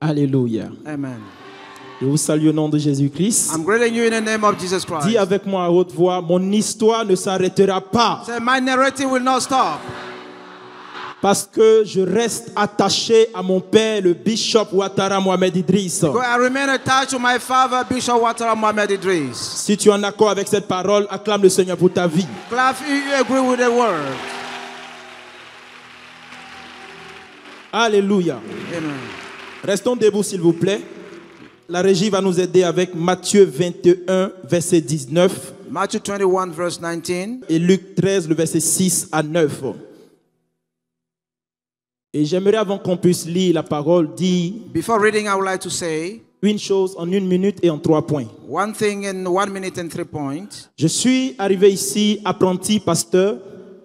Alléluia. Amen. Je vous salue au nom de Jésus-Christ. I'm greeting you in the name of Jesus Christ. Dis avec moi à haute voix, mon histoire ne s'arrêtera pas. Say, my narrative will not stop. Parce que je reste attaché à mon père, le bishop Ouattara Mohamed Idriss. I remain attached to my father, Bishop Ouattara Mohamed Idriss. Si tu es en accord avec cette parole, acclame le Seigneur pour ta vie. Clap if you agree with the word. Alléluia. Amen. Restons debout s'il vous plaît. La régie va nous aider avec Matthieu 21, verset 19. Matthew 21, verse 19. Et Luc 13, le verset 6 à 9. Et j'aimerais, avant qu'on puisse lire la parole, dire Before reading, I would like to say une chose en 1 minute et en 3 points. one thing in 1 minute and 3 points. Je suis arrivé ici, apprenti pasteur,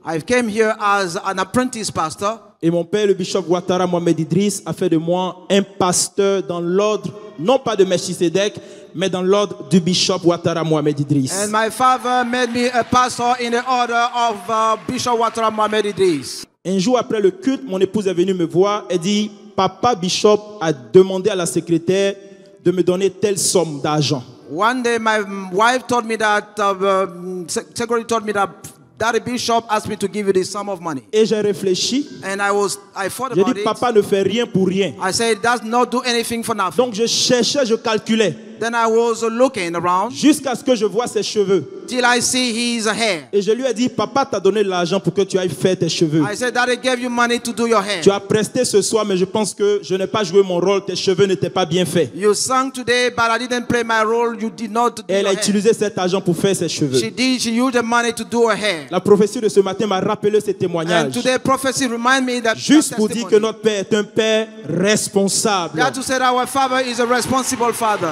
I came here as an apprentice pastor. et mon père, le bishop Ouattara Mohamed Idriss, a fait de moi un pasteur dans l'ordre, non pas de Melchisedec, mais dans l'ordre du bishop Ouattara Mohamed Idriss. And my father made me a pastor in the order of Bishop Ouattara Mohamed Idriss. Un jour après le culte, mon épouse est venue me voir et dit, papa bishop a demandé à la secrétaire de me donner telle somme d'argent. One day my wife told me that, secretary told me that Daddy Bishop asked me to give you this sum of money. Et j'ai réfléchi. And I thought J'ai about dit, it. papa ne fait rien pour rien. I said, it does not do anything for nothing. Donc je cherchais, je calculais, Then I was looking around jusqu'à ce que je vois ses cheveux. till I see his hair. Et je lui ai dit, papa t'a donné de l'argent pour que tu ailles faire tes cheveux. I said, Daddy gave you money to do your hair. Tu as presté ce soir, mais je pense que je n'ai pas joué mon rôle. Tes cheveux n'étaient pas bien faits. You sang today, but I didn't play my role. You did not do Et elle your a hair. utilisé cet argent pour faire ses cheveux. She used the money to do her hair. La prophétie de ce matin m'a rappelé ces And témoignages. today prophecy remind me that Juste that pour dire que testimony. notre Père est un Père responsable. That to say that our father is a responsible father.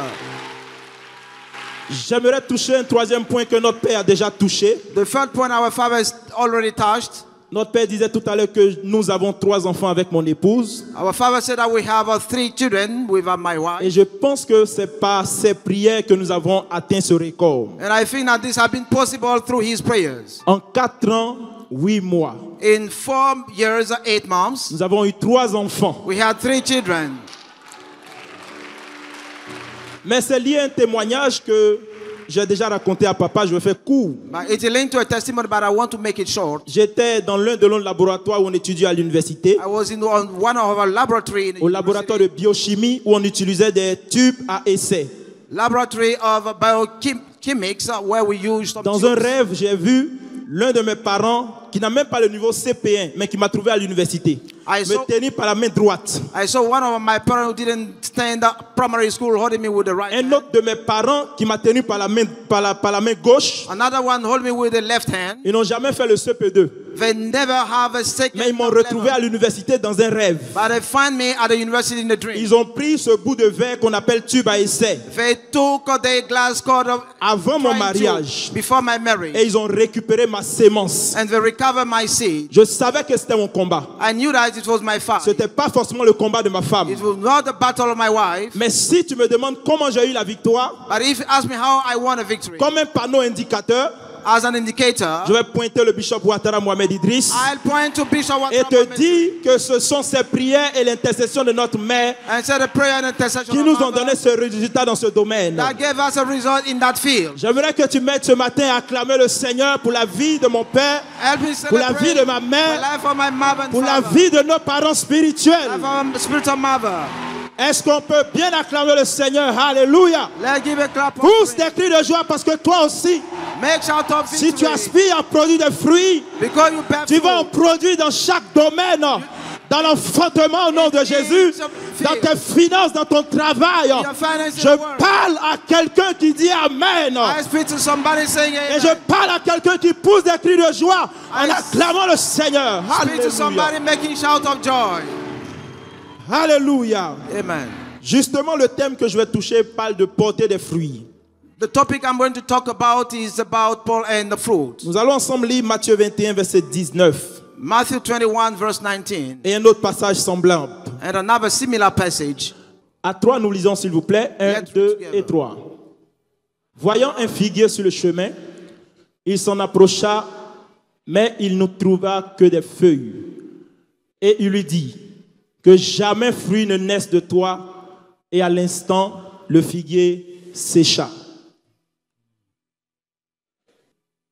J'aimerais toucher un troisième point que notre Père a déjà touché. The third point our father is already touched. Notre Père disait tout à l'heure que nous avons 3 enfants avec mon épouse. Our father said that we have 3 children with my wife. Et je pense que c'est par ces prières que nous avons atteint ce record. And I think that this has been possible through his prayers. En 4 ans, 8 mois, In 4 years, 8 months, nous avons eu 3 enfants. we had 3 children. Mais c'est lié à un témoignage que j'ai déjà raconté à papa, je vais faire court. But it's linked to a testimony, but I want to make it short. J'étais dans l'un de nos laboratoires où on étudiait à l'université, I was in one of our laboratory in the au laboratoire de biochimie où on utilisait des tubes à essai. laboratory of biochemics where we used some Dans un tubes. rêve, j'ai vu l'un de mes parents qui n'a même pas le niveau CP1, mais qui m'a trouvé à l'université, me tenir par la main droite. I saw one of my parents who didn't stand up primary school holding me with the right Un hand. autre de mes parents qui m'a tenu par la main gauche. Another one hold me with the left hand. Ils n'ont jamais fait le CP2, They never have a second mais ils m'ont level. retrouvé à l'université dans un rêve. But they find me at the university in the dream. Ils ont pris ce bout de verre qu'on appelle tube à essai They took the glass cord of avant mon trying mariage to- before my marriage. et ils ont récupéré ma sémence. And they recovered my seed. Je savais que c'était mon combat. I knew that it was my fight. Ce n'était pas forcément le combat de ma femme. It was not the battle of my wife. Mais si tu me demandes comment j'ai eu la victoire, But if you ask me how I won a victory, comme un panneau indicateur, as an indicator, je vais pointer le bishop Ouattara Mohamed Idriss I'll point to Bishop et Ouattara te Mohamed dire que ce sont ces prières et l'intercession de notre mère and say the prayer and intercession qui of nous our ont donné Father ce résultat dans ce domaine. that gave us a result in that field. J'aimerais que tu m'aides ce matin à acclamer le Seigneur pour la vie de mon père, Help me pour la vie celebrate de ma the mère, life of my mother and pour la father, vie de nos parents spirituels. life of my spiritual mother. Est-ce qu'on peut bien acclamer le Seigneur? Alléluia. Let's give a clap of Pousse praise. des cris de joie parce que toi aussi, Make shout of si tu victory. aspires à produire des fruits, Because you bear tu vas en fruit. produire dans chaque domaine. Dans l'enfantement au nom de Jésus, dans tes finances, dans ton travail. Your finances Je and work. parle à quelqu'un qui dit Amen. I speak to somebody saying Et je amen. parle à quelqu'un qui pousse des cris de joie en acclamant le Seigneur. Speak to Alléluia. somebody making shout of joy. Alléluia. Amen. Justement, le thème que je vais toucher parle de porter des fruits. The topic I'm going to talk about is about Paul and the fruit. Nous allons ensemble lire Matthieu 21, verset 19. Matthew 21, verse 19. Et un autre passage semblable. And another similar passage. À 3, nous lisons s'il vous plaît. 1, Let's read 2 together. et 3. Voyant un figuier sur le chemin, il s'en approcha, mais il ne trouva que des feuilles. Et il lui dit, que jamais fruit ne naisse de toi, et à l'instant, le figuier sécha.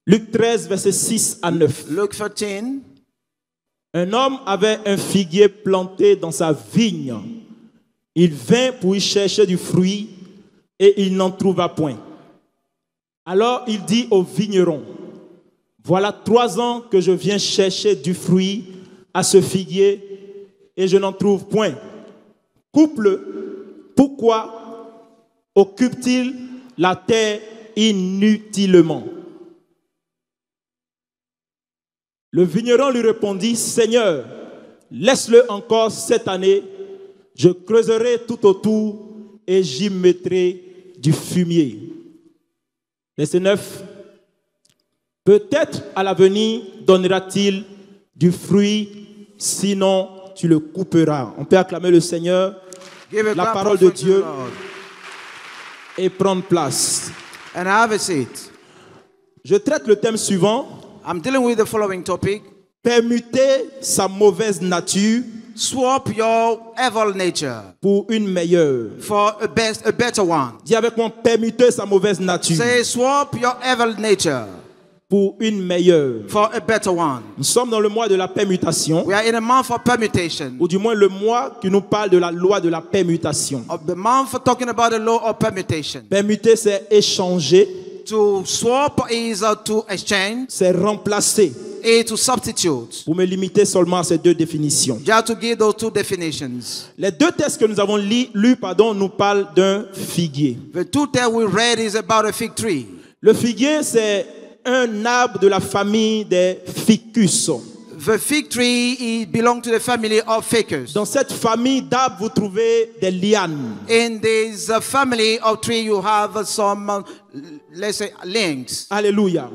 Luc 13, versets 6 à 9. Luke 13. Un homme avait un figuier planté dans sa vigne. Il vint pour y chercher du fruit et il n'en trouva point. Alors il dit au vigneron, voilà 3 ans que je viens chercher du fruit à ce figuier et je n'en trouve point. Coupe-le, pourquoi occupe-t-il la terre inutilement? Le vigneron lui répondit, Seigneur, laisse-le encore cette année, je creuserai tout autour et j'y mettrai du fumier. Verset 9. Peut-être à l'avenir donnera-t-il du fruit, sinon tu le couperas. On peut acclamer le Seigneur, la parole de Dieu, et prendre place. And have a seat. Je traite le thème suivant. I'm dealing with the following topic. Permuter sa mauvaise nature Swap your evil nature pour une meilleure. for a better one. Dis avec moi, permuter sa mauvaise nature Say, swap your evil nature pour une meilleure. for a better one. Nous sommes dans le mois de la permutation, We are in a month of permutation. ou du moins le mois qui nous parle de la loi de la permutation. Of the month for talking about the law of permutation. Permuter, c'est échanger, To swap is to exchange, c'est remplacer. is to substitute. Pour me limiter seulement à ces 2 définitions. You have to give those 2 definitions. Les 2 textes que nous avons lus nous parlent d'un figuier. The 2 that we read is about a fig tree. Le figuier, c'est un arbre de la famille des ficus. The fig tree belongs to the family of ficus. Dans cette famille d'arbres, vous trouvez des lianes. In this family of tree, you have some, let's say, links. Alléluia.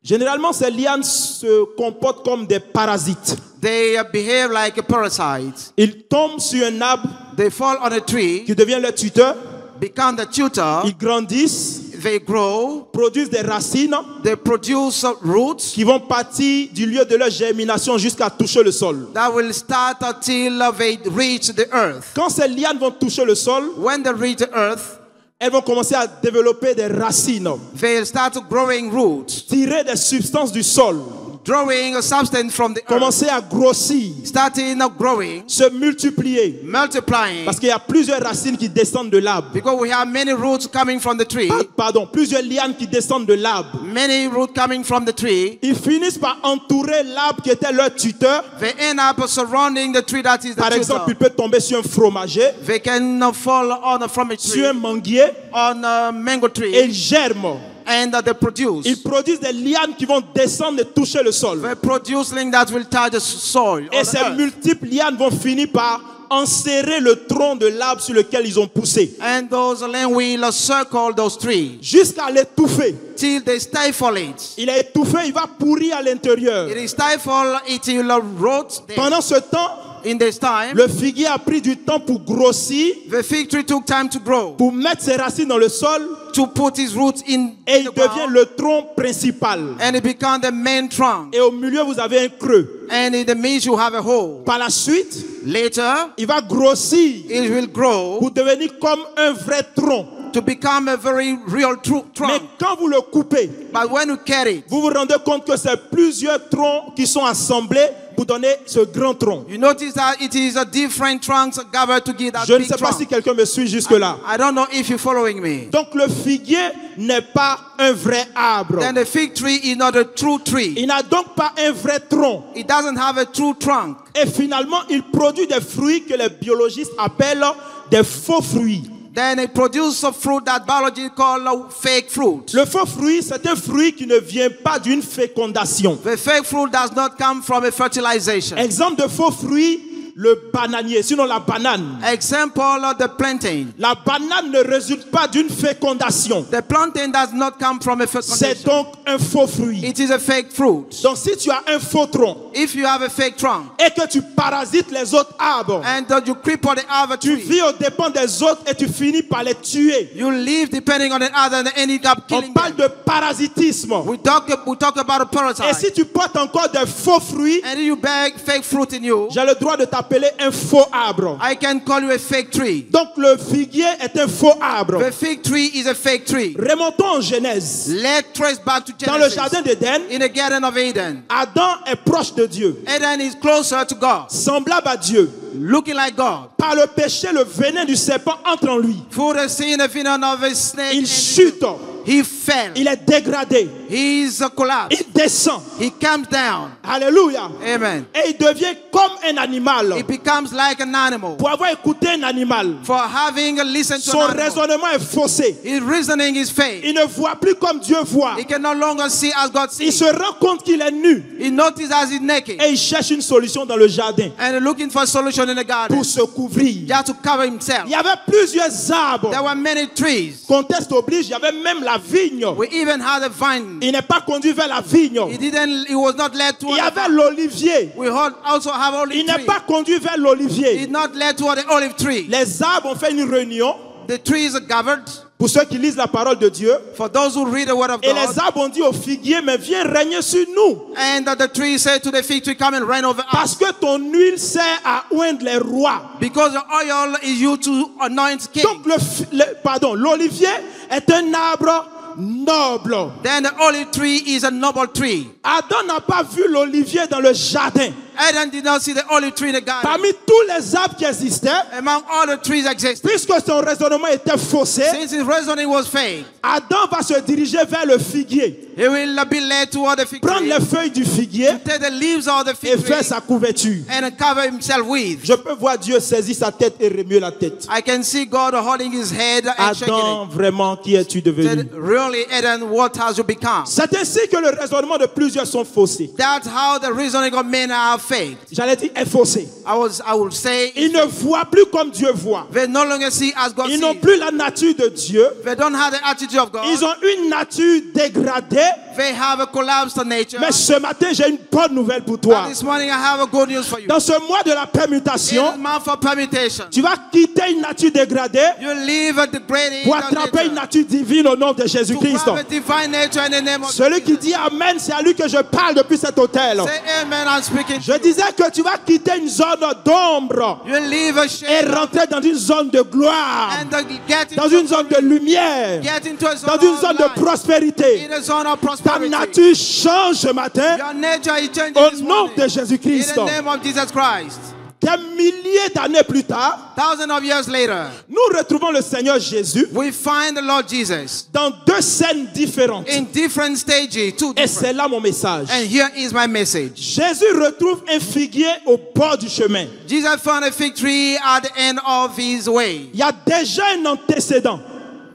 Généralement, ces lianes se comportent comme des parasites. They behave like a parasite. Ils tombent sur un arbre They fall on a tree, qui devient leur tuteur. become the tutor. Ils grandissent, They grow. produisent des racines They produce roots qui vont partir du lieu de leur germination jusqu'à toucher le sol. that will start until they reach the earth. Quand ces lianes vont toucher le sol, When they reach the earth, elles vont commencer à développer des racines, they start growing roots, tirer des substances du sol, drawing a substance from the earth, commencer à grossir, starting growing, se multiplier. multiplying. Parce qu'il y a plusieurs racines qui descendent de l'arbre. Because we have many roots coming from the tree, Pardon, plusieurs lianes qui descendent de l'arbre. many roots coming from the tree, Ils finissent par entourer l'arbre qui était leur tuteur. they end up surrounding the tree that is the Par exemple, il tutor. peut tomber sur un fromager, They can fall on from a sur un tree, manguier, on a mango et tree, ils germent. and they produce. Ils produisent des lianes qui vont descendre et toucher le sol. They produce link that will touch the soil. Et ces multiples lianes vont finir par enserrer le tronc de l'arbre sur lequel ils ont poussé, And those land will circle those trees jusqu'à l'étouffer. till they stifle it. Il est étouffé, il va pourrir à l'intérieur. It is stifled, it will rot there. Pendant ce temps, In this time, le figuier a pris du temps pour grossir, the fig tree took time to grow, pour mettre ses racines dans le sol, to put its roots in et il the devient ground, le tronc principal. and it became the main trunk. Et au milieu, vous avez un creux. And in the midst you have a hole. Par la suite, Later, il va grossir it will grow pour devenir comme un vrai tronc. to become a very real Mais trunk. quand vous le coupez, But when you carry it, vous vous rendez compte que c'est plusieurs troncs qui sont assemblés pour donner ce grand tronc. you notice that it is a different trunks gathered to give that Je ne big sais pas si trunk. quelqu'un me suit jusque-là. I don't know if you're following me. Donc le figuier n'est pas un vrai arbre. Then the fig tree is not a true tree. Il n'a donc pas un vrai tronc. It doesn't have a true trunk. Et finalement, il produit des fruits que les biologistes appellent des faux fruits. Then it produces a fruit that biology call fake fruit. Le faux fruit, c'est un fruit qui ne vient pas d'une fécondation. The fake fruit does not come from a fertilization. Exemple de faux fruit, le bananier, sinon la banane. Example of the plantain. La banane ne résulte pas d'une fécondation. The plantain does not come from a C'est fecundation. donc un faux fruit. It is a fake fruit. Donc si tu as un faux tronc If you have a fake trunk et que tu parasites les autres arbres, and you creep on the other tu tree, vis aux dépens des autres et tu finis par les tuer. you live depending on the other and end up On killing parle them. de parasitisme. We talk about a Et parasite. si tu portes encore des faux fruits, And you bag fake fruit in you, j'ai le droit de t'appeler t'appeler un faux arbre. I can call you a fake tree. Donc le figuier est un faux arbre. The fig tree is a fake tree. Remontons en Genèse. Let's trace back to Dans le Genesis. jardin d'Éden, In the Garden of Eden, Adam est proche de Dieu, Eden is closer to God, semblable à Dieu. looking like God. Par le péché, le venin du serpent entre en lui. Through the sin, the venom of a snake, Il and chute, he fell. il est dégradé, He is collapsed. il descend. He comes down. Alléluia. Amen. Et il devient comme un animal. He becomes like an animal. Pour avoir écouté un animal, For having listened to son an animal, raisonnement est faussé. his reasoning is fake. Il ne voit plus comme Dieu voit. He can no longer see as God Il sees. se rend compte qu'il est nu He notices as he's naked et il cherche une solution dans le jardin and looking for a solution in the garden. pour se couvrir. He had to cover himself. Il y avait plusieurs arbres. There were many trees. Contexte oblige, il y avait même la vigne. We even had a vine. Il n'est pas conduit vers la vigne. He was not led Il toward y the avait vine. l'olivier. We also have Il olive n'est tree. pas conduit vers He l'olivier. did not led toward the olive tree. Les arbres ont fait une réunion The trees are gathered pour ceux qui lisent la parole de Dieu. for those who read the word of Et les God. arbres ont dit au figuier, mais viens régner sur nous. And the tree said to the fig tree, come and reign over Parce us. que ton huile sert à oindre les rois. Because the oil is used to anoint king. Donc l'olivier est un arbre noble. Then the olive tree is a noble tree. Adam n'a pas vu l'olivier dans le jardin. Adam did not see the olive tree in the garden. Parmi tous les arbres qui existaient, Among all the trees existing, puisque son raisonnement était faussé, since his reasoning was fake, Adam va se diriger vers le figuier, he will be led toward the fig prendre tree, les feuilles du figuier take the leaves of the et fig faire tree, sa couverture. and cover himself with. Je peux voir Dieu saisir sa tête et remuer la tête. I can see God holding his head and shaking Adam, it. vraiment, qui es-tu devenu? Said, really, Eden, what has you become? C'est ainsi que le raisonnement de plusieurs sont faussés. That's how the reasoning of men are fake. J'allais dire est faussé. I would say Ils ne voient plus comme Dieu voit. they no longer see as God Ils n'ont sees. plus la nature de Dieu. They don't have the attitude of God. Ils ont une nature dégradée. They have a collapsed nature. Mais ce matin, j'ai une bonne nouvelle pour toi. And this morning I have a good news for you. Dans ce mois de la In permutation, this month of permutation, tu vas quitter une nature dégradée you leave a degrading pour attraper une nature divine au nom de to Jésus-Christ. grab a divine nature in the name of Celui qui Jesus. dit Amen, c'est à lui que je parle depuis cet hôtel. Say amen, I'm speaking. Je disais que tu vas quitter une zone d'ombre You leave a et shade rentrer dans une zone de gloire, and get dans into, une zone de lumière, get into a zone dans une of zone light, de prospérité. in a zone of Ta prosperity. nature change ce matin Your nature is changing au this nom morning. de In Jésus-Christ. the name of Jesus Christ. Des milliers d'années plus tard, Thousands of years later, nous retrouvons le Seigneur Jésus we find the Lord Jesus dans deux scènes différentes. in different stages, two Et different. c'est là mon message. And here is my message. Jésus retrouve un figuier au bord du chemin. Jesus found a fig tree at the end of his way. Il y a déjà un antécédent.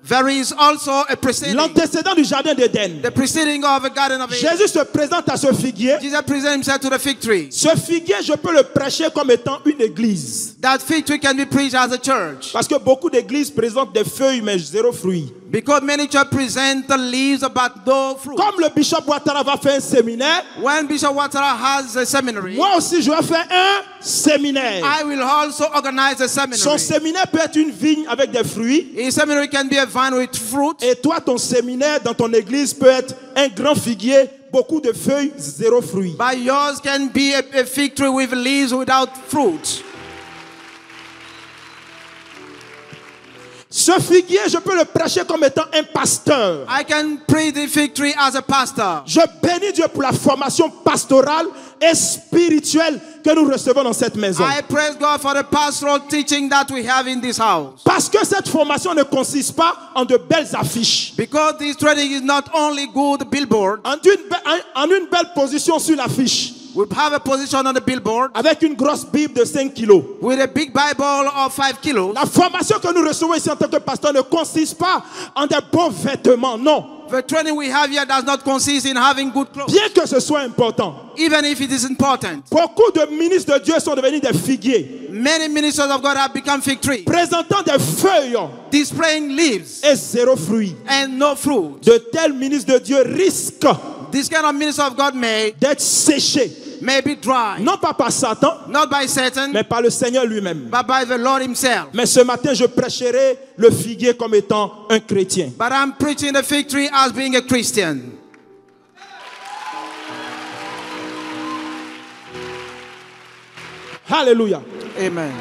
There is also a preceding. L'antécédent du jardin d'Éden. The preceding of a garden of Eden. Jésus se présente à ce figuier. Jesus presents himself to the fig tree. Ce figuier, je peux le prêcher comme étant une église. That fig tree can be preached as a church. Parce que beaucoup d'églises présentent des feuilles mais zéro fruit. Because many churches present the leaves but no fruit. Comme le bishop Ouattara va faire un séminaire, When Bishop Ouattara has a seminary, moi aussi je vais faire un séminaire. I will also organize a Son seminary. séminaire peut être une vigne avec des fruits. A seminary can be a vine with fruit. Et toi, ton séminaire dans ton église peut être un grand figuier, beaucoup de feuilles, zéro fruit. But yours can be a fig tree with leaves without fruit. Ce figuier, je peux le prêcher comme étant un pasteur. I can preach the fig tree as a pastor. Je bénis Dieu pour la formation pastorale et spirituelle que nous recevons dans cette maison. I praise God for the pastoral teaching that we have in this house. Parce que cette formation ne consiste pas en de belles affiches, Because this training is not only good billboard. en une belle position sur l'affiche, We have a position on the billboard avec une grosse Bible de 5 kilos. with a big Bible of 5 kilos. La formation que nous recevons ici en tant que pasteur ne consiste pas en des beaux vêtements, non. The training we have here does not consist in having good clothes, Bien que ce soit important. even if it is important. Beaucoup de ministres de Dieu sont devenus des figuiers, Many ministers of God have become fig trees, présentant des feuilles displaying leaves et zéro fruit. and no fruit. De tels ministres de Dieu risquent This kind of minister of God d'être séchés, may be dry, non pas par Satan, not by Satan, mais par le Seigneur lui-même. but by the Lord himself. Mais ce matin, je prêcherai le figuier comme étant un chrétien. But I'm preaching the fig tree as being a Christian. Alléluia. Amen.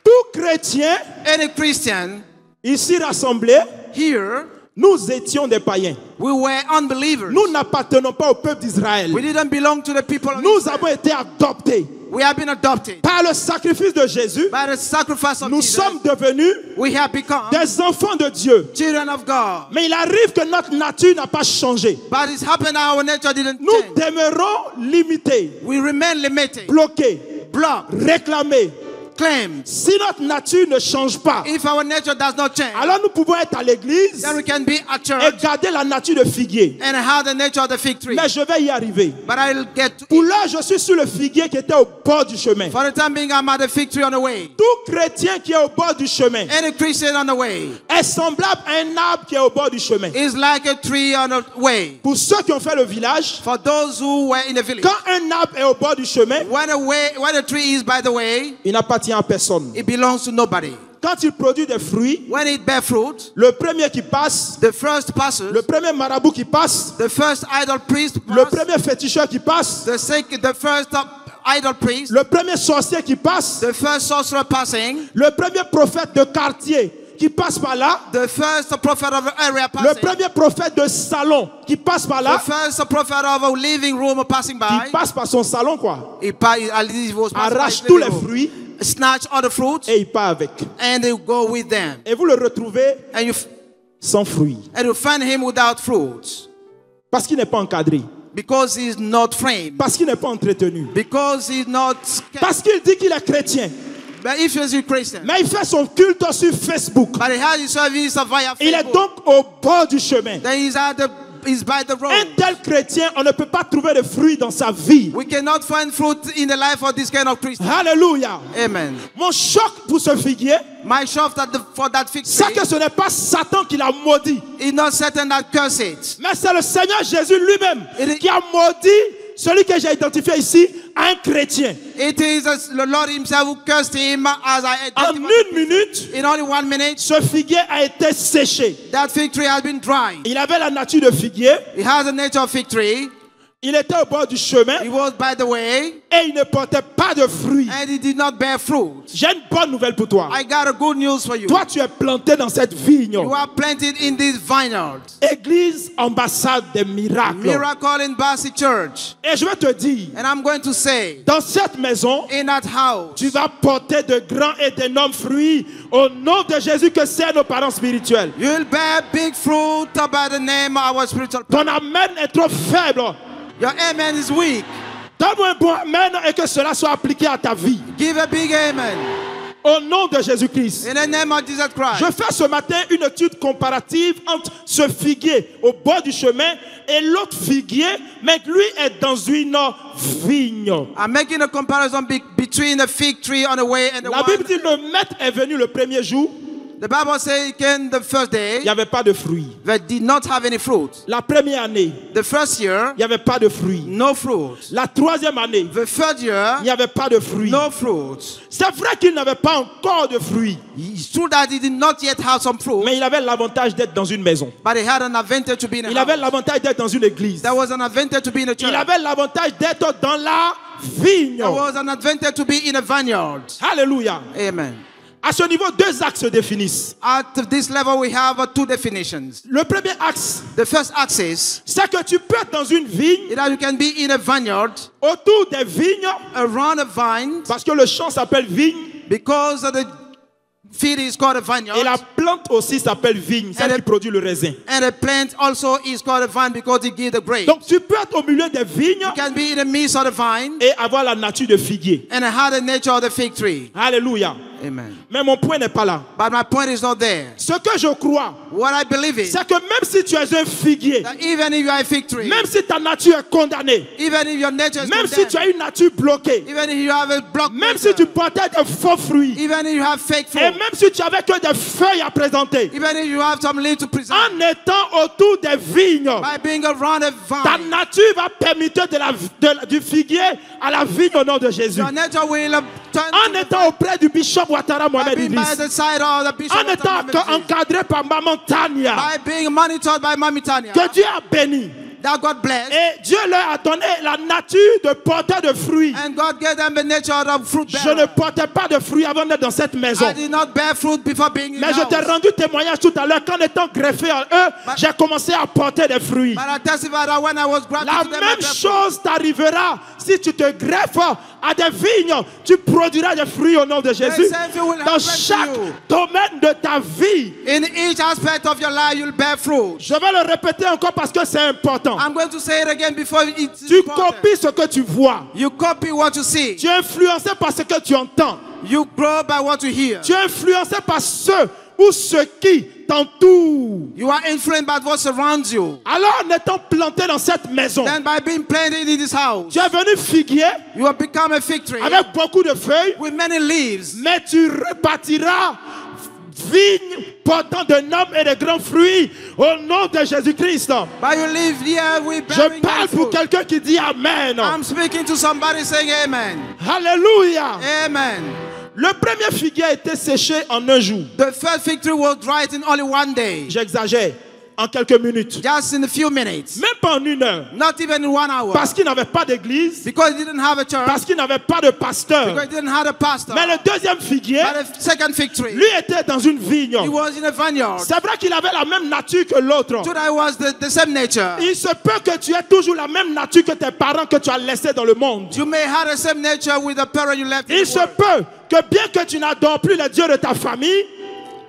Tout chrétien Any Christian ici rassemblé, here, nous étions des païens. we were unbelievers. Nous n'appartenons pas au peuple d'Israël. We didn't belong to the people of Nous Israel. avons été adoptés. We have been adopted. Par le sacrifice de Jésus, By the sacrifice of nous Jesus, sommes devenus we have become des enfants de Dieu. children of God. Mais il arrive que notre nature n'a pas changé. But it's happened our nature didn't Nous change. demeurons limités, We remain limited, bloqués, blocked, réclamés. claimed. Si notre nature ne change pas, If our nature does not change, alors nous pouvons être à l'église then we can be at et church garder la nature de figuier. and have the nature of the fig tree. Mais je vais y arriver. But I'll get to Pour it. l'heure, je suis sur le figuier qui était au bord du chemin. For the time being, I'm at the fig tree on the way. Tout chrétien qui est au bord du chemin Any Christian on the way est semblable à un arbre qui est au bord du chemin. is like a tree on the way. Pour ceux qui ont fait le village, For those who were in the village, quand un arbre est au bord du chemin, when a tree is by the way, il n'appartient à personne. it belongs to nobody. Quand il produit des fruits, When it bears fruit, le premier qui passe, the first passes, le premier marabout qui passe, the first idol priest le passes, premier féticheur qui passe, the first idol priest, le premier sorcier qui passe, the first sorcerer passing, le premier prophète de quartier qui passe par là, the first prophet of the area le passing, premier prophète de salon qui passe par the là, first prophet of a living room passing by, qui passe par son salon quoi, he was passing by arrache his tous living les room, fruits snatch all the fruits, et il part avec. and they go with them. Et vous le retrouvez And sans fruits you find him without fruits parce qu'il n'est pas encadré, because he's not framed, parce qu'il n'est pas entretenu, because he's not kept. parce qu'il dit qu'il est chrétien, But if he's a Christian, mais il fait son culte sur Facebook. but he has his service via Il est Facebook, donc au bord du chemin. then he's by the road. Un tel chrétien, on ne peut pas trouver de fruits dans sa vie. We cannot find fruit in the life of this kind of Christian. Alléluia. Amen. Mon choc pour ce figuier, My shop for that fig c'est tree que ce n'est pas Satan qui l'a maudit, is not Satan that curse it. mais c'est le Seigneur Jésus lui-même It- qui a maudit celui que j'ai identifié ici, un chrétien. It is the Lord himself who cursed him as I En identified. une minute, In only 1 minute, ce figuier a été séché. that fig tree has been dried. Il avait la nature de figuier, It has the nature of fig tree. il était au bord du chemin It was by the way, et il ne portait pas de fruits. and it did not bear fruit. J'ai une bonne nouvelle pour toi. I got a good news for you. Toi, tu es planté dans cette vigne. You are planted in this vineyard. Église ambassade des miracles. Miracle in Bassey Church. Et je vais te dire, And I'm going to say, dans cette maison, in that house, tu vas porter de grands et d'énormes fruits au nom de Jésus que c'est nos parents spirituels. you'll bear big fruit by the name of our spiritual Ton parents. amen est trop faible. Your amen is weak. Donne-moi un bon amen et que cela soit appliqué à ta vie. Give a big amen. Au nom de Jésus-Christ. In the name of Jesus Christ. Je fais ce matin une étude comparative entre ce figuier au bord du chemin et l'autre figuier, mais lui est dans une vigne. I'm making a comparison between the fig tree on the way and the La one. Bible dit le maître est venu le premier jour, The Bible says he came the first il day n'y avait pas de fruits. that did not have any fruit. La première année, The first year, il n'y avait pas de fruits. no fruit. La troisième année, The third year, il n'y avait pas de fruits. no fruit. C'est vrai qu'il n'avait pas encore de fruits, It's true that he did not yet have some fruit, mais il avait l'avantage d'être dans une maison. but he had an advantage to be in a Il avait house. l'avantage d'être dans une église. There was an advantage to be in a church. Il avait l'avantage d'être dans la vigne. There was an advantage to be in a vineyard. Alléluia. Amen. À ce niveau, deux axes se définissent. At this level, we have two definitions. Le premier axe, The first axis c'est que tu peux être dans une vigne, is that you can be in a vineyard, autour des vignes, around a vine, parce que le champ s'appelle vigne, because the field is called a vineyard, et la plante aussi s'appelle vigne, celle qui produit le raisin. and a plant also is called a vine because it gives the grape. Donc tu peux être au milieu des vignes You can be in the midst of the vine et avoir la nature de figuier. and have the nature of the fig tree. Alléluia. Amen. Mais mon point n'est pas là. But my point is not there. Ce que je crois, What I believe is c'est que même si tu es un figuier, that even if you are a fig tree, même si ta nature est condamnée, even if your nature is même si tu condemned, as une nature bloquée, even if you have a block, même si tu portais de faux fruits, even if you have fake et fruit, même si tu avais que des feuilles à présenter, even if you have some leaf to present, en étant autour des vignes, by being around a ta vine, nature va permettre du figuier à la vigne au nom de Jésus. your nature will turn En to étant auprès du bishop Ouattara by Mohamed being by Idriss, the side of the bishop, en étant encadré par Maman Tania, by being monitored by Mami Tanya, que Dieu a béni. that God blessed. Et Dieu leur a donné la nature de porter de fruits. And God gave them the nature of fruit Je ne bearer. portais pas de fruits avant d'être dans cette maison. I did not bear fruit before being in Mais the je t'ai house. rendu témoignage tout à l'heure qu'en étant greffé en eux, j'ai commencé à porter des fruits. But I testify that when I was grafted La to them, I même bear fruit. chose t'arrivera si tu te greffes à des vignes. Tu produiras des fruits au nom de Jésus. same thing will Dans happen to chaque you. domaine de ta vie. In each aspect of your life, you'll bear fruit. Je vais le répéter encore parce que c'est important. I'm going to say it again before it's Tu important. copies ce que tu vois. You copy what you see. Tu es influencé par ce que tu entends. You grow by what you hear. Tu es influencé par ceux ou ceux qui t'entourent. You are influenced by what surrounds you. Alors, en étant planté dans cette maison, Then by being planted in this house, tu es venu figuier you have become a fig tree avec beaucoup de feuilles, with many leaves. mais tu repartiras vigne portant de nobles et de grands fruits au nom de Jésus-Christ. But you live here with Je bearing parle pour fruit. quelqu'un qui dit Amen. I'm speaking to somebody saying amen. Alléluia. Amen. Le premier figuier a été séché en un jour. The first fig tree was dried in only one day. J'exagère, en quelques minutes. Just in a few minutes. Même pas en une heure. Not even in 1 hour. Parce qu'il n'avait pas d'église, Because he didn't have a church. parce qu'il n'avait pas de pasteur. Because he didn't have a pastor. Mais le deuxième figuier, But the second fig tree, lui était dans une vigne. he was in a vineyard. C'est vrai qu'il avait la même nature que l'autre. So that was the same nature. Il se peut que tu aies toujours la même nature que tes parents que tu as laissés dans le monde. You may have the same nature with the parent you left in Il the se world. peut que bien que tu n'adores plus le Dieu de ta famille,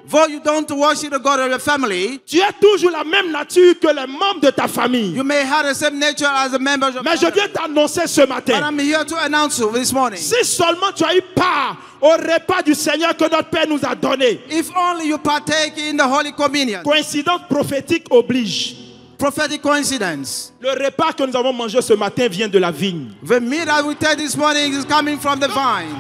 Though you don't worship the God of your family, tu as toujours la même nature que les membres de ta famille. you may have the same nature as the members of Mais je your viens family. t'annoncer ce But matin, I'm here to announce you this morning. si seulement tu as eu part au repas du Seigneur que notre Père nous a donné, If only you partake in the Holy Communion. coïncidence prophétique oblige. Prophetic coincidence. Le repas que nous avons mangé ce matin vient de la vigne. The meat that we take this morning is coming from the vine.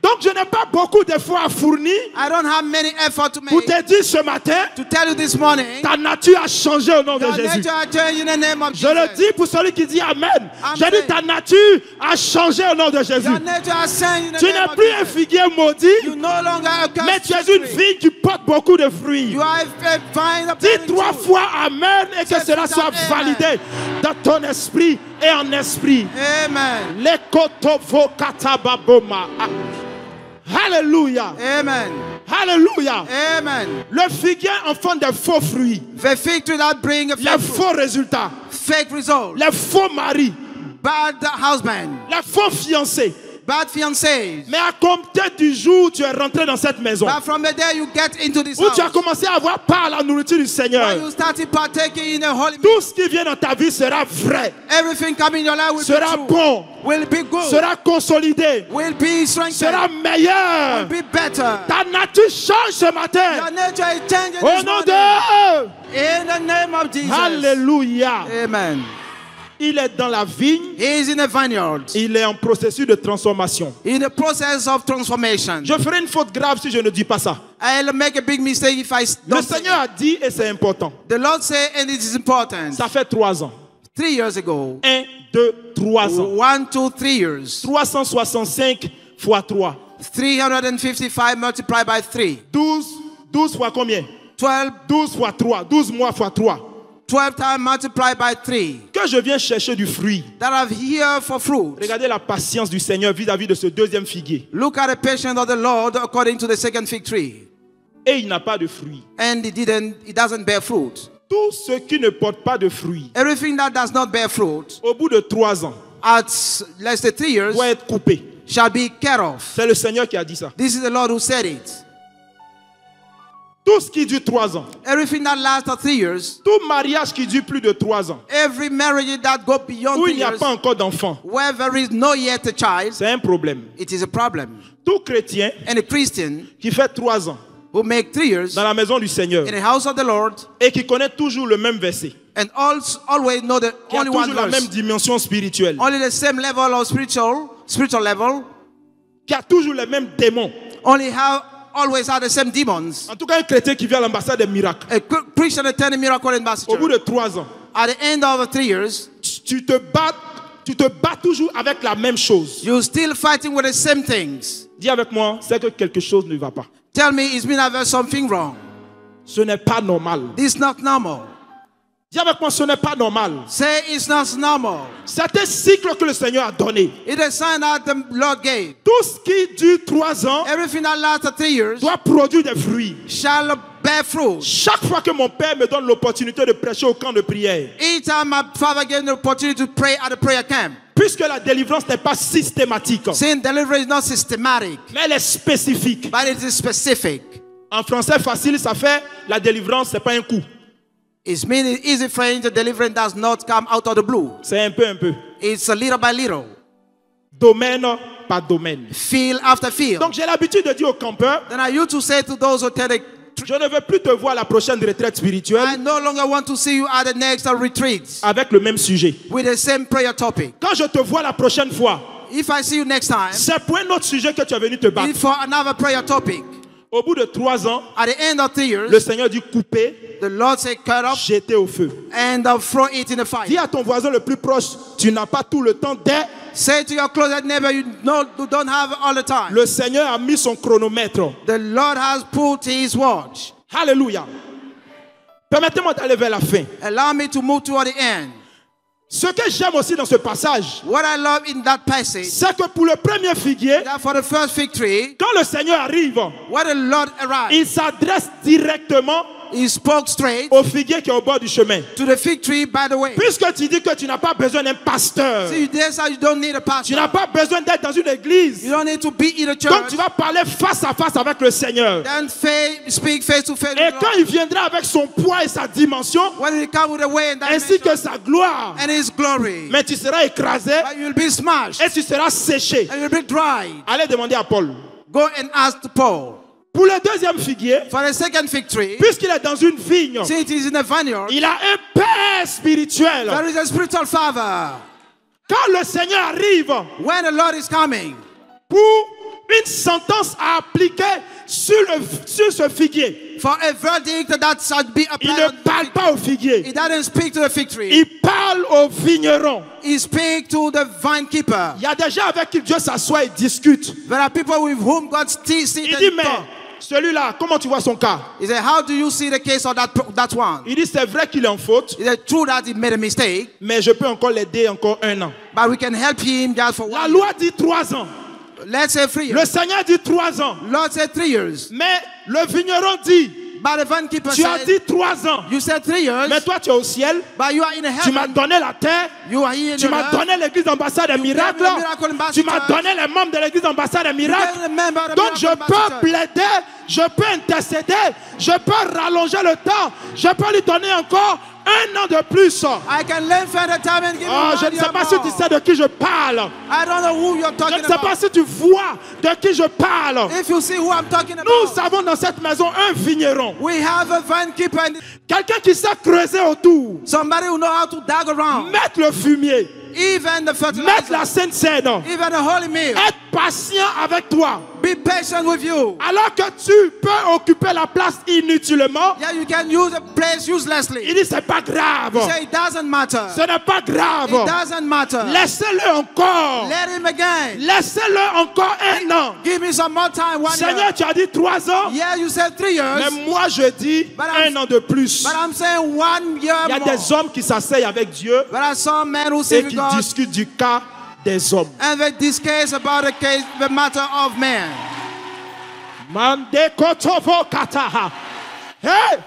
Donc je n'ai pas beaucoup d'efforts à fournir I don't have many effort to pour make te dire ce matin, to tell you this morning. ta nature a changé au nom de Your Jésus. nature has changed in the name of Je le Jesus. dis pour celui qui dit Amen. I'm Je dis saying- ta nature a changé au nom de Jésus. Your nature has changed in the Tu name n'es of plus un Jesus. figuier maudit, You no longer a cursed mais tu es fig une tree. vigne qui porte beaucoup de fruits. You are a vine of Dis bearing 3 fruit. fois Amen et que Say cela 3 soit times validé dans ton esprit et en esprit. Amen. Les kotovokatababoma. Alléluia. Amen. Alléluia. Amen. Le figuier enfant des faux fruits, The fig tree that bring a les fake fruit, faux résultats, fake result, les faux maris, bad husband, les faux fiancés. bad fiancés. Mais à compter du jour où tu es rentré dans cette maison, But from the day you get into this où tu as house, commencé à avoir part à la nourriture du when Seigneur, you started partaking in a holy meal, tout ce qui vient dans ta vie sera vrai, everything coming in your life will sera be true, bon, will be good, sera consolidé, will be sera strengthened, meilleur. will be better. Ta nature change ce Your matin. nature is changing Au this nom morning. de... In the name of Jesus. Alléluia. Amen. Il est dans la vigne, He is in a vineyard, il est en processus de transformation. in the process of transformation. Je ferai une faute grave si je ne dis pas ça. I'll make a big mistake if I Le don't say Seigneur a it. dit, et c'est important, The Lord said, and it is important. ça fait 3 ans. 3 years ago, 1, 2, 3 ans. 1, 2, 3 years, 365 fois 3. 355 multiplied by 3, 12 fois combien? 12, 12 fois 3. 12 mois fois 3. 12 times multiplied by 3. Que je viens chercher du fruit. That I'm here for fruit. Regardez la patience du Seigneur vis-à-vis de ce deuxième figuier. Look at the patience of the Lord according to the second fig tree. Et il n'a pas de fruit. And it doesn't bear fruit. Tout ce qui ne porte pas de fruit, Everything that does not bear fruit, au bout de 3 ans, at less than 3 years, doit être coupé. shall be cut off. C'est le Seigneur qui a dit ça. This is the Lord who said it. Tout ce qui dure 3 ans, Everything that lasts 3 years, tout mariage qui dure plus de 3 ans, every marriage that goes beyond où 3 il n'y a years, pas encore d'enfant, where there is no yet a child, c'est un problème. it is a problem. Tout chrétien And a Christian qui fait 3 ans who make 3 years dans la maison du Seigneur in the house of the Lord et qui connaît toujours le même verset, and always know the qui a only one toujours la même verse, dimension spirituelle, only the same level of spiritual level, qui a toujours les mêmes démons. always have the same demons. En tout cas, un chrétien qui vient à l'ambassade des miracles, A Christian attending miracle au ambassador. bout de 3 ans, At the end of 3 years, tu te bats toujours avec la même chose. you're still fighting with the same things. Dis avec moi, c'est que quelque chose ne va pas. Tell me, it's been having something wrong. Ce n'est pas normal. This is not normal. Dis avec moi, ce n'est pas normal. Say it's not normal. C'est un cycle que le Seigneur a donné. It is a sign that the Lord gave. Tout ce qui dure 3 ans Everything that lasts 3 years doit produire des fruits. shall bear fruit. Chaque fois que mon père me donne l'opportunité de prêcher au camp de prière, Each time my father gave me the opportunity to pray at the prayer camp, puisque la délivrance n'est pas systématique, sin deliverance is not systematic, mais elle est spécifique. but it is specific. En français facile, ça fait la délivrance, c'est pas un coup. It's meaning easy for him. The deliverance does not come out of the blue. C'est un peu. It's a little by little, Domaine par domaine. field after field. Donc j'ai l'habitude de dire aux campeurs, Then I used to say to those who tell the je ne veux plus te voir à la prochaine retraite I spirituelle no longer want to see you at the next retreats avec le même sujet. with the same prayer topic. Quand je te vois la prochaine fois, If I see you next time, c'est pour un autre sujet que tu es venu te battre. it's for another prayer topic. Au bout de 3 ans, At the end of 3 years, le Seigneur dit couper, the Lord said, cut off jeter au feu. and throw it in the fire. Dis à ton voisin le plus proche, tu n'as pas tout le temps d'être. Say to your closet neighbor, you don't have all the time. Le Seigneur a mis son chronomètre. The Lord has put his watch. Alléluia. Permettez-moi d'aller vers la fin. Allow me to move toward the end. Ce que j'aime aussi dans ce passage, What I love in that passage, c'est que pour le premier figuier, that for the first fig tree, quand le Seigneur arrive, when the Lord arrived, il s'adresse directement he spoke straight au figuier qui est au bord du chemin. to the fig tree by the way. Puisque tu dis que tu n'as pas besoin d'un pasteur, See, that's how you don't need a tu n'as pastor. pas besoin d'être dans une église, You don't need to be in a donc church. tu vas parler face à face avec le Seigneur. Then speak face to face Et with the quand Lord. il viendra avec son poids et sa dimension, When he come with the way and ainsi que dimension sa gloire, and his glory, mais tu seras écrasé but you'll be smashed et tu seras séché. and you'll be dried. Allez demander à Paul. Go and ask Paul. Pour le deuxième figuier, For the second fig tree, puisqu'il est dans une vigne, see it is in a vineyard, il a un père spirituel. there is a spiritual father. Quand le Seigneur arrive When the Lord is coming, pour une sentence à appliquer sur ce figuier, for a verdict that shall be il applied, ne parle pas au figuier, he doesn't speak to the fig tree. il parle au vigneron. He speaks to the vine keeper. Il y a des gens avec qui Dieu s'assoit et discute. There are people with whom God still sees Il dit, and mais talk. celui-là, comment tu vois son cas? He said, how do you see the case of that one? Il dit, c'est vrai qu'il est en faute, He said, true that he made a mistake, mais je peux encore l'aider encore 1 an. but we can help him just for La 1 loi dit 3 ans. year. Let's say 3 years. Le Seigneur dit 3 ans. Lord said 3 years. Mais le vigneron dit, But the vine keeper tu as said, dit 3 ans. you said 3 years, Mais toi, tu es au ciel. but you are in Tu m'as heaven. donné la terre. You are here in Tu the m'as earth. donné l'église d'ambassade des miracles. gave me miracle ambassador. Tu m'as donné les membres de l'église d'ambassade des You miracles. gave the member of the Donc je miracle peux ambassador. plaider, je peux intercéder, je peux rallonger le temps, je peux lui donner encore 1 an de plus. I can learn further time and give Oh, you je 1 ne sais year pas si tu more. sais de qui je parle. I don't know who you're Je talking ne sais pas about. si tu vois de qui je parle. If you see who I'm talking Nous about, avons dans cette maison un vigneron. we have a vine keeper and Quelqu'un qui sait creuser autour. somebody who know how to dig around. Mettre le fumier. Even the Mettre fertilizer, la sainte scène. even the holy meal. Être patient avec toi. Be patient with you. Alors que tu peux occuper la place inutilement. Yeah, you can use a place uselessly. Il dit c'est pas grave. Say it doesn't matter. Ce n'est pas grave. It doesn't matter. Laissez-le encore. Let him again. Laissez-le encore 1 an. Give me some more time. 1 Seigneur, year. tu as dit 3 ans. Yeah, you said 3 years. Mais moi je dis But I'm- 1 an de plus. But I'm saying 1 year Il y a more. des hommes qui s'asseyent avec Dieu There are some men who sit et with qui God discutent du cas des hommes. and they discuss about the matter of man. Mande kotovo kataha. Hey!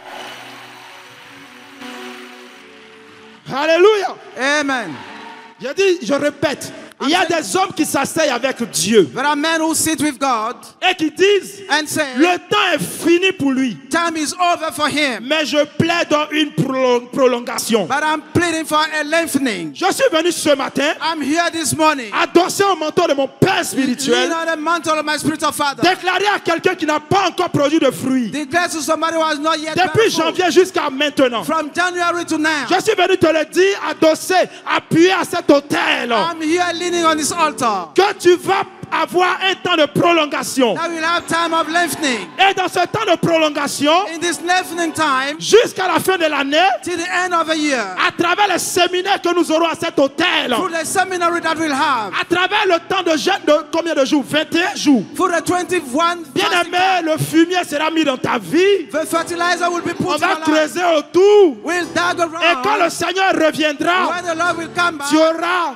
Alléluia. Amen. Je dis, je répète, il y a des hommes qui s'asseyent avec Dieu There are men who sit with God et qui disent, and say, le temps est fini pour lui, time is over for him. mais je plaide une prolongation. But I'm pleading for a lengthening. Je suis venu ce matin I'm here this morning. adossé au manteau de mon Père Lean spirituel, on the mantle of my spiritual father. déclarer à quelqu'un qui n'a pas encore produit de fruits. Declare to somebody who has not yet Depuis bear fruit. janvier jusqu'à maintenant, From January to now. je suis venu te le dire, adossé, appuyé à cet autel. I'm here beginning on this altar. que tu vas avoir un temps de prolongation. That we'll have time of lengthening. Et dans ce temps de prolongation, In this lengthening time, jusqu'à la fin de l'année, till the end of a year, à travers les séminaires que nous aurons à cet hôtel, through the seminary that we'll have, à travers le temps de jeûne de combien de jours? 21 jours. for the 21 fasting Bien-aimé, le fumier sera mis dans ta vie. the fertilizer will be On put in va our life. creuser autour. We'll dig Et quand le around. Seigneur reviendra, When the Lord will come back, tu auras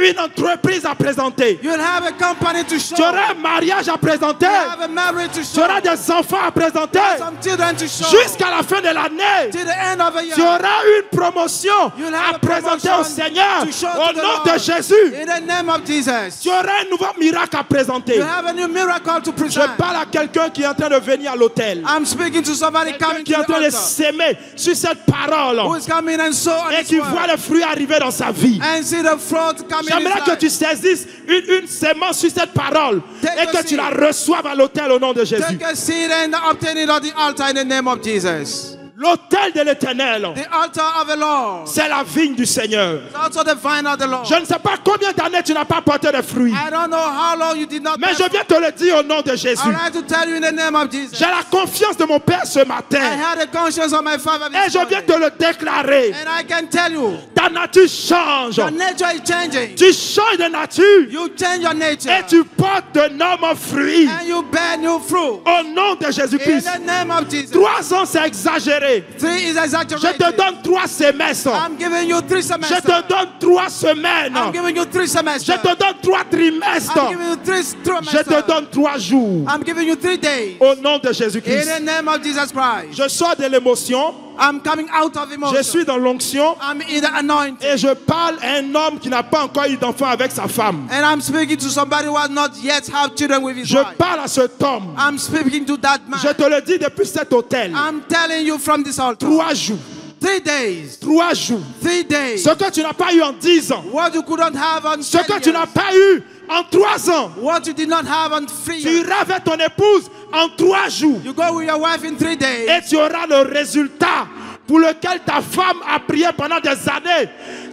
une entreprise à présenter. you'll have a company to show. Tu auras un mariage à présenter. You'll have a marriage to Tu show. auras des enfants à présenter. Some children to show. Jusqu'à la fin de l'année, Till the end of a year. tu auras une promotion You'll have à a présenter au promotion Seigneur. to show Au to the nom Lord. de Jésus, In the name of Jesus. tu auras un nouveau miracle à présenter. You have a new miracle to Je present. parle à quelqu'un qui est en train de venir à l'hôtel. I'm speaking to somebody Quelqu'un coming qui est to en the train de altar, s'aimer sur cette parole who is coming and so on et this qui voit word, le fruit arriver dans sa vie. and see the fruit coming in J'aimerais his que life. tu saisisses une sémence sur cette parole Take et que a tu la seed. reçoives à l'autel au nom de Jésus. Take a seed and obtain it on the altar in the name of Jesus. L'autel de l'Éternel, The altar of the Lord. c'est la vigne du Seigneur. It's also the vine of the Lord. Je ne sais pas combien d'années tu n'as pas porté de fruits, I don't know how long you did not mais bear je viens te le dire au nom de fruit. Jésus. I'd like to tell you in the name of Jesus. J'ai la confiance de mon Père ce I matin had a conscience of my Father et this je viens morning. te le déclarer. And I can tell you, Ta nature change. your nature is changing. Tu changes de nature You change your nature. et tu portes de nombreux fruits And you bear new fruit. au nom de In Jésus-Christ. the name of Jesus. 3 ans, c'est exagéré. 3 is Je exaggerated. te donne 3 semestres. I'm giving you 3 Je semesters. te donne 3 semaines. I'm giving you 3 Je semesters. te donne 3 I'm trimestres. giving you 3 Je te trimesters. donne 3 jours. I'm giving you 3 days. Au nom de In Jésus-Christ. the name of Jesus Christ. Je sors de l'émotion. I'm coming out of Je emotion. suis dans l'onction. I'm in the anointing. Et je parle à un homme qui n'a pas encore eu d'enfant avec sa femme. And I'm speaking to somebody who has not yet had children with his Je wife. parle à cet homme. I'm speaking to that man. Je te le dis depuis cet hôtel. I'm telling you from this altar. 3 jours. 3 days. 3 jours. 3 days. Ce que tu n'as pas eu en 10 ans. What you couldn't have on Ce 10 que tu years. n'as pas eu en 3 ans. What you did not have on 3 Tu years. iras avec ton épouse en 3 jours. You go with your wife in 3 days. Et tu auras le résultat pour lequel ta femme a prié pendant des années.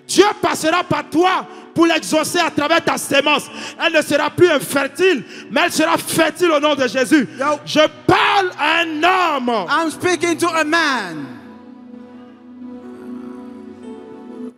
Dieu passera par toi pour l'exaucer à travers ta sémence. Elle ne sera plus infertile, mais elle sera fertile au nom de Jésus. Yo. Je parle à un homme. I'm speaking to a man.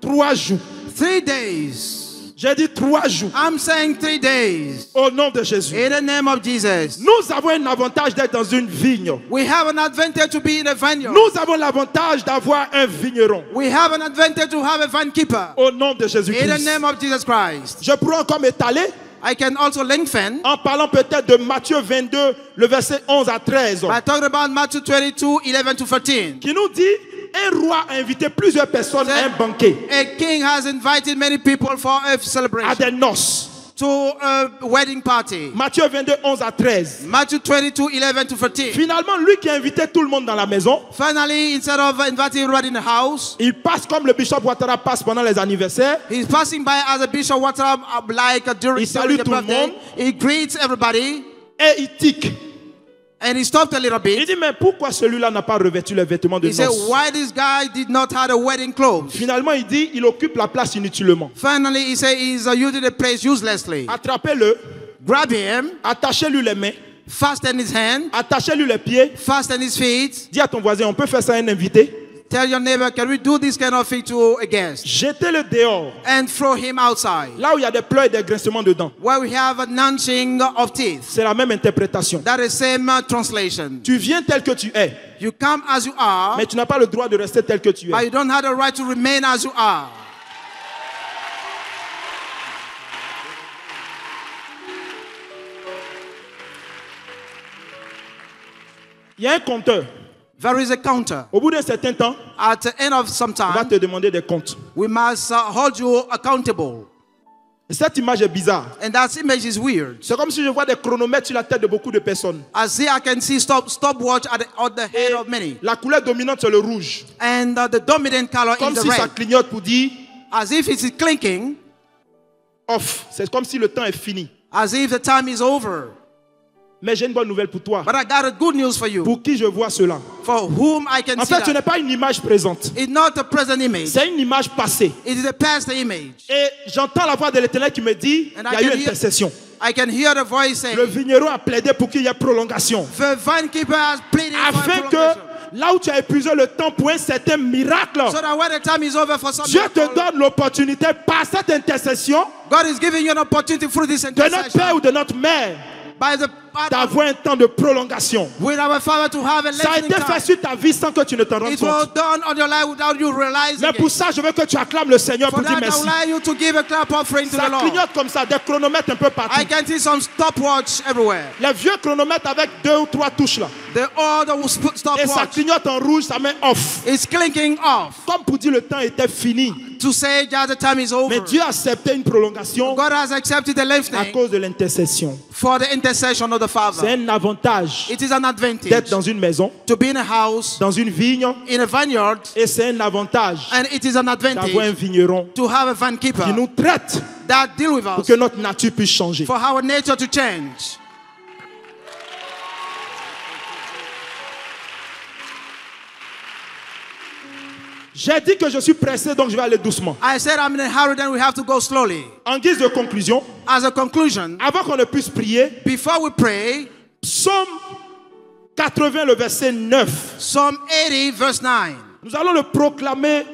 3 jours. 3 days. J'ai dit 3 jours. I'm saying 3 days. Au nom de Jésus. In the name of Jesus. Nous avons un avantage d'être dans une vigne. We have an advantage to be in a vineyard. Nous avons l'avantage d'avoir un vigneron. We have an advantage to have a vine keeper. Au nom de In the Jésus-Christ. name of Jesus Christ. Je pourrais encore m'étaler I can also lengthen en parlant peut-être de Matthieu 22, le verset 11 à 13, by talking about Matthew 22, 11 to 13. qui nous dit un roi a invité plusieurs personnes à un banquet, A king has invited many people for a à celebration, des noces. to a wedding party. Matthieu 22, 11 à 13. Matthew 22, 11 to 13. Finalement, lui qui a invité tout le monde dans la maison, Finally, instead of inviting everybody in the house, il passe comme le bishop Ouattara passe pendant les anniversaires. he's passing by as a bishop Ouattara, like during Il salue the tout le birthday. monde. He greets everybody Et il tique. and he stopped a little Il bit. dit, mais pourquoi celui-là n'a pas revêtu les vêtements de He said, noces? why this guy did not have a wedding clothes? Finalement, il dit, il occupe la place inutilement. Finally, he said he's using the place uselessly. Attrapez-le, Grab him, attachez-lui les mains, fasten his hand, attachez-lui les pieds. fasten his feet. Dis à ton voisin, on peut faire ça à un invité. Tell your neighbor, can we do this kind of thing to a guest? Jetez-le dehors, And throw him outside. là où il y a des pleurs et des grincements dedans. Where we have a gnashing of teeth. C'est la même interprétation. That is same translation. Tu viens tel que tu es, You come as you are, mais tu n'as pas le droit de rester tel que tu but es. you don't have the right to remain as you are. Il y a un compteur. There is a counter. Au bout d'un certain temps, At the end of some on va time, te demander des comptes. we must hold you accountable. Et cette image est bizarre. And that image is weird. C'est comme si je vois des chronomètres sur la tête de beaucoup de personnes. As see, I can see stopwatch at the head of many. La couleur dominante, c'est le rouge. And the dominant color Comme is the si ça red. clignote pour dire As if it's clinking, off. C'est comme si le temps est fini. as if the time is over. Mais j'ai une bonne nouvelle pour toi. But I got a good news for you. Pour qui je vois cela? For whom I can En see fait, ce that. n'est pas une image présente. It's not a present image. C'est une image passée. It is a past image. Et j'entends la voix de l'Éternel qui me dit, il And y a eu intercession. I can hear the voice saying, Le vigneron a plaidé pour qu'il y ait prolongation. the vine keeper has pleaded for Afin prolongation. que là où tu as épuisé le temps pour un certain miracle, So that when the time is over for some Dieu te miracle, donne l'opportunité par cette intercession God is giving you an opportunity through this de notre père intercession ou de notre mère by the d'avoir un temps de prolongation. with our Father to have a Ça a lengthening été fait time. sur ta vie sans que tu ne t'en rendes It was compte. done on your life without you realizing Mais pour it. ça, je veux que tu acclames le Seigneur For pour dire that, I merci. would like you to give a clap offering to Ça the Lord. clignote comme ça, des chronomètres un peu partout. I can see some stopwatch everywhere. Les vieux chronomètres avec 2 ou 3 touches là. The order Et ça stopwatch clignote en rouge, ça met off. is clinking off Comme pour dire le temps était fini. to say that the time is over. Mais Dieu a accepté une prolongation God has accepted the à lengthening cause de l'intercession. for the intercession of the C'est Father. un avantage It is an d'être advantage dans une maison, to be in a house, dans une vigne, in a vineyard, et c'est un avantage and it is an d'avoir un advantage vigneron to have a vine keeper qui nous traite that deal with pour us que notre nature puisse changer. for our nature to change. J'ai dit que je suis pressé, donc je vais aller doucement. I said I'm in a hurry, then we have to go slowly. En guise de conclusion, As a conclusion, avant qu'on ne puisse prier, before we pray, Psaume 80, le verset 9, Psalm 80, verse 9. nous allons le proclamer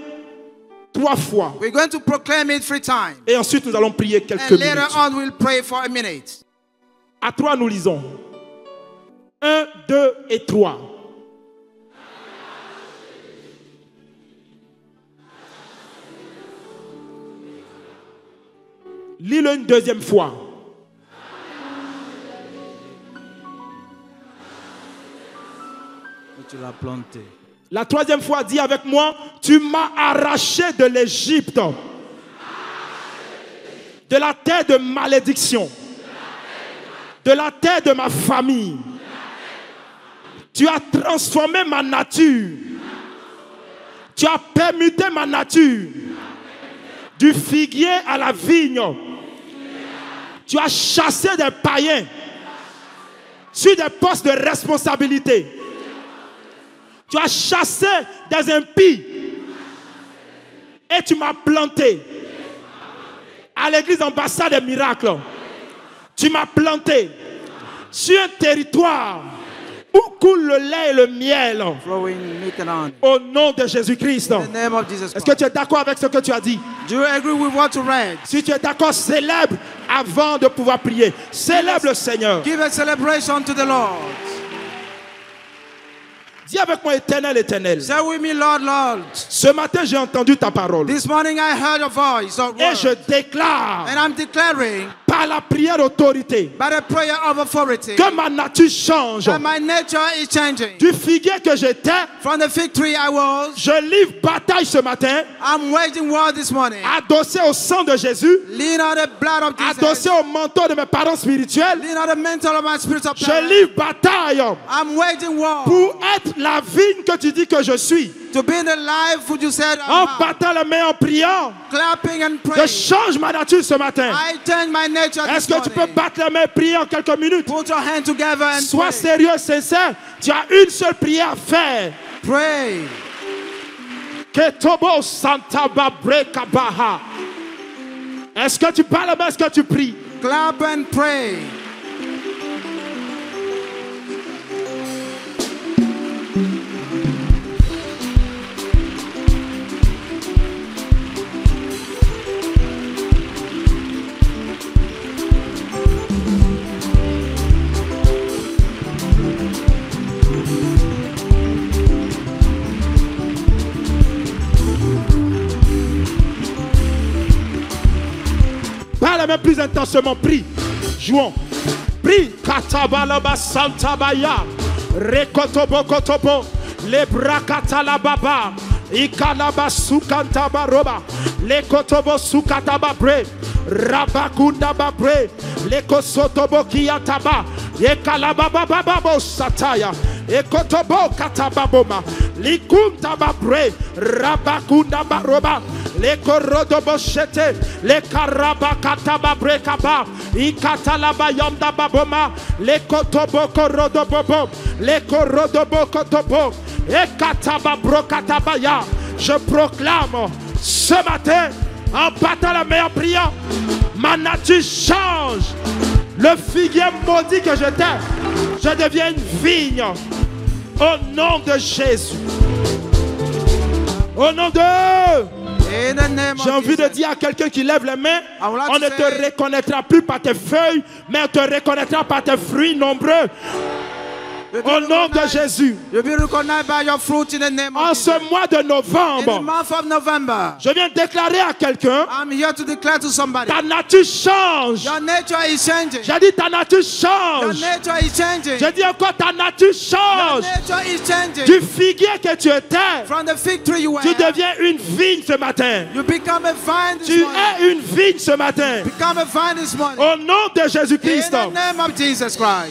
3 fois. We're going to proclaim it 3 times. Et ensuite, nous allons prier quelques And later minutes. on, we'll pray for a minute. À 3, nous lisons. 1, 2 et 3. Lis-le une deuxième fois. Tu l'as planté. La troisième fois, dis avec moi, tu m'as arraché de l'Égypte, de la terre de malédiction, de la terre de ma famille. Tu as transformé ma nature. Tu as permuté ma nature du figuier à la vigne. Tu as chassé des païens sur des postes de responsabilité. Tu as chassé des impies et tu m'as planté à l'église ambassade des miracles. Tu m'as planté sur un territoire où coule le lait et le miel. Flowing milk and honey. Au nom de Jésus-Christ. In the name of Jesus Est-ce que Christ. tu es d'accord avec ce que tu as dit? Do you agree with what you read? Si tu es d'accord, célèbre avant de pouvoir prier. Célèbre le Seigneur. Give a celebration to the Lord. Dis avec moi, éternel, éternel. Say with me, Lord, Lord. Ce matin, j'ai entendu ta parole. This morning I heard a voice of Et word. je déclare, And I'm declaring par la prière d'autorité, by the prayer of authority que ma nature change. that my nature is changing. Du figuier que j'étais, From the fig tree I was, je livre bataille ce matin, I'm waging war this morning. adossé au sang de Jésus, Lean on the blood of adossé Jesus. au manteau de mes parents spirituels. Lean on the mental of my spiritual Je parents. livre bataille I'm waging war pour être la vigne que tu dis que je suis. to be in the life which you said En I'm battant les mains en priant, clapping and je praying. change ma nature ce matin. I change my nature Est-ce this que tu peux morning. battre les mains et prier en quelques minutes? Put your hand together and Sois pray. sérieux, sincère. Tu as une seule prière à faire. Pray. Ketobo Santa Babre Kabaha. Est-ce que tu parles, mais est-ce que tu pries? Clap and pray. Parle même plus intensément, prie. Jouons. Prie. Katabalaba Santabaya. Rekotobo Kotobo. Lebrakatalababa. Ikalaba Sukantabaroba. Lekotobo Sukatababre. Rabakundababре. Lekosotobo Kiyataba. Ekalababababo Sataya. Ekotobo Katababoma. Likuntababre. Rabakundabaroba. les korodoboshete, les karabakataba brekaba, ikatalaba yamda baboma, les kotobo korodobobo, les korodobo kotobo, ekataba brokatabaya. Je proclame ce matin, en battant la meilleure prière, ma nature change. Le figuier maudit que j'étais, je deviens une vigne. Au nom de Jésus. Au nom de... J'ai envie de dire à quelqu'un qui lève les mains, on ne te reconnaîtra plus par tes feuilles, mais on te reconnaîtra par tes fruits nombreux. Au nom de Jésus. En ce mois de novembre, je viens déclarer à quelqu'un, ta nature change. J'ai dit ta nature change. J'ai dit encore ta nature change. Du figuier que tu étais, tu deviens une vigne ce matin. Tu es une vigne ce matin. Au nom de Jésus-Christ,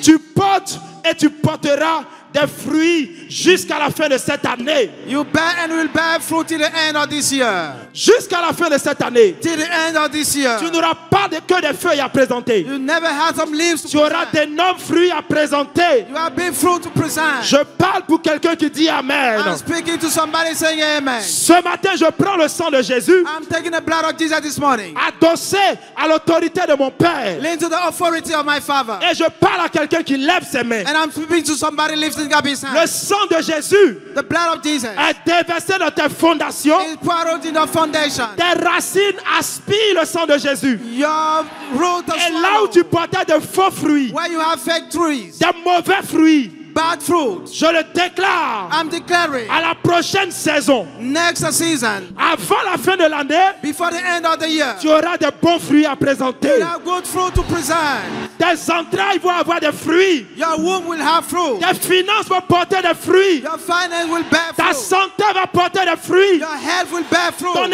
tu portes et tu porteras des fruits jusqu'à la fin de cette année. You bear and will bear fruit till the end of this year. Jusqu'à la fin de cette année. Till the end of this year. Tu n'auras pas que des feuilles à présenter. You never had some leaves to tu auras d'énormes fruits à présenter. You have big fruit to present. Je parle pour quelqu'un qui dit Amen. I'm speaking to somebody saying Amen. Ce matin, je prends le sang de Jésus. I'm taking the blood of Jesus this morning. Adossé à l'autorité de mon Père. Linked to the authority of my Father. Et je parle à quelqu'un qui lève ses mains. And I'm speaking to somebody lifting up his hand. Le sang de Jésus the blood of Jesus est déversé dans tes fondations. Is poured out in the foundation. Tes racines aspirent le sang de Jésus. Your root Et là où tu portais de faux fruits, where you have fake trees, des mauvais fruits, bad fruit, je le déclare. I'm declaring à la prochaine saison, next season, avant la fin de l'année, before the end of the year, tu auras de bons fruits à présenter. You have good fruit to present. Tes entrailles vont avoir des fruits. Your womb will have fruit. Tes finances vont porter des fruits. Your finance will bear fruit. Ta santé va porter des fruits. Your health will bear fruit. Ton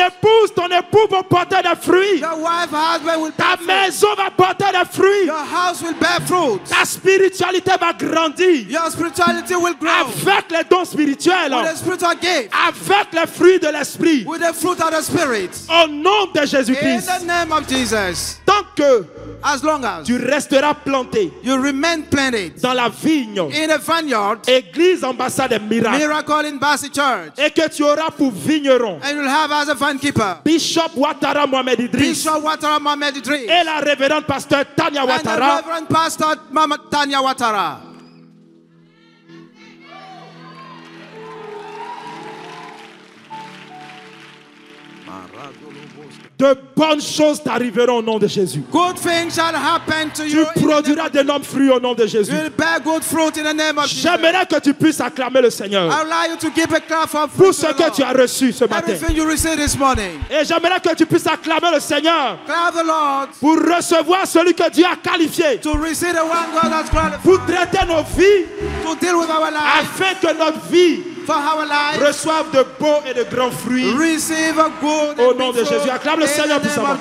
époux vont porter des fruits. Your wife, husband will bear fruit. Ta maison va porter des fruits. Your house will bear fruit. Ta spiritualité va grandir. Your spirituality will grow. Avec les dons spirituels. With the spiritual gift. Avec les fruits de l'esprit. With the fruit of the spirit. Au nom de Jésus-Christ. In the name of Jesus. Tant que as long as tu resteras planté, you remain planted dans la vigne, in a vineyard, Église ambassade des miracles, Miracle Embassy Church, et que tu auras pour vigneron, and you'll have as a vinekeeper, Bishop Ouattara Mohamed Idriss, Bishop Ouattara Mohamed Idriss, et la révérende pasteur Tanya Ouattara, and the Reverend Pastor Mama Tanya Ouattara. De bonnes choses t'arriveront au nom de Jésus. Good things shall happen to you. Tu produiras d'énormes fruits au nom de Jésus. You'll bear good fruit in the name of Jesus. J'aimerais que tu puisses acclamer le Seigneur I would like you to give a clap for pour ce que tu as reçu ce matin. Everything you received this morning. Et j'aimerais que tu puisses acclamer le Seigneur clap the Lord pour recevoir celui que Dieu a qualifié. To receive the one God has qualified. Pour traiter nos vies. To deal with our life. Afin que notre vie reçoivent de beaux et de grands fruits. Receive a good au nom de Jésus. Acclame le Seigneur puissamment.